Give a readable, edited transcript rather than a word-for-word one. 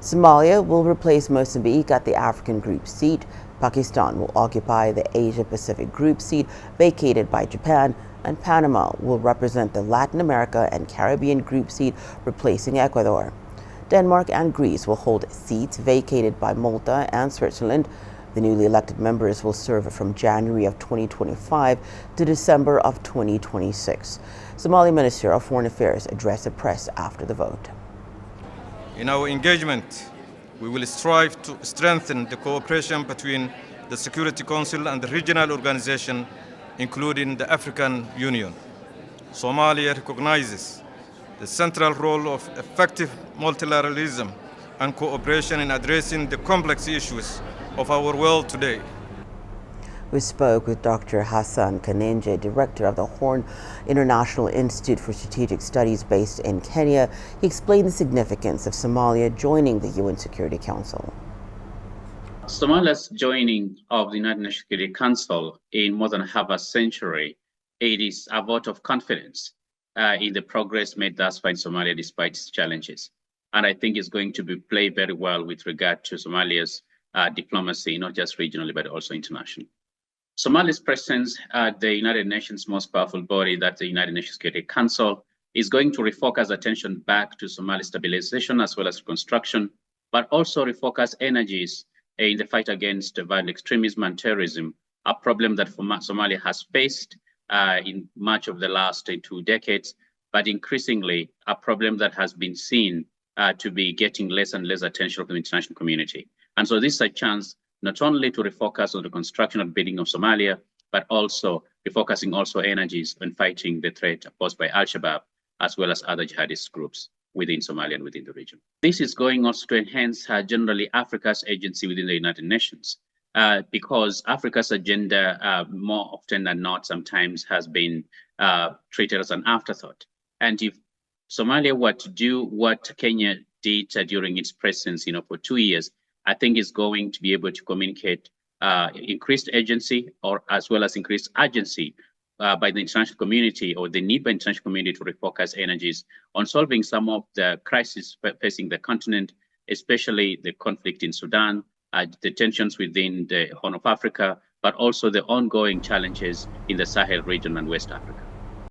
Somalia will replace Mozambique at the African Group seat. Pakistan will occupy the Asia-Pacific Group seat vacated by Japan, and Panama will represent the Latin America and Caribbean Group seat, replacing Ecuador. Denmark and Greece will hold seats vacated by Malta and Switzerland. The newly elected members will serve from January of 2025 to December of 2026. Somali Minister of Foreign Affairs addressed the press after the vote. In our engagement, we will strive to strengthen the cooperation between the Security Council and the regional organization, including the African Union. Somalia recognizes the central role of effective multilateralism and cooperation in addressing the complex issues of our world today. We spoke with Dr. Hassan Khannenje, director of the Horn International Institute for Strategic Studies based in Kenya. He explained the significance of Somalia joining the UN Security Council. Somalia's joining of the United Nations Security Council in more than half a century, it is a vote of confidence in the progress made thus far in Somalia despite its challenges. And I think it's going to play very well with regard to Somalia's diplomacy, not just regionally, but also internationally. Somalia's presence at the United Nations' most powerful body, that's the United Nations Security Council, is going to refocus attention back to Somali stabilization as well as reconstruction, but also refocus energies in the fight against violent extremism and terrorism, a problem that Somalia has faced in much of the last 2 decades, but increasingly a problem that has been seen to be getting less and less attention from the international community. And so this is a chance not only to refocus on the construction and building of Somalia, but also refocusing also energies on fighting the threat posed by Al-Shabaab, as well as other jihadist groups within Somalia and within the region. This is going also to enhance generally Africa's agency within the United Nations, because Africa's agenda more often than not sometimes has been treated as an afterthought. And if Somalia were to do what Kenya did during its presidency, for 2 years, I think is going to be able to communicate increased agency or as well as increased urgency by the international community, or the need by the international community to refocus energies on solving some of the crises facing the continent, especially the conflict in Sudan, the tensions within the Horn of Africa, but also the ongoing challenges in the Sahel region and West Africa.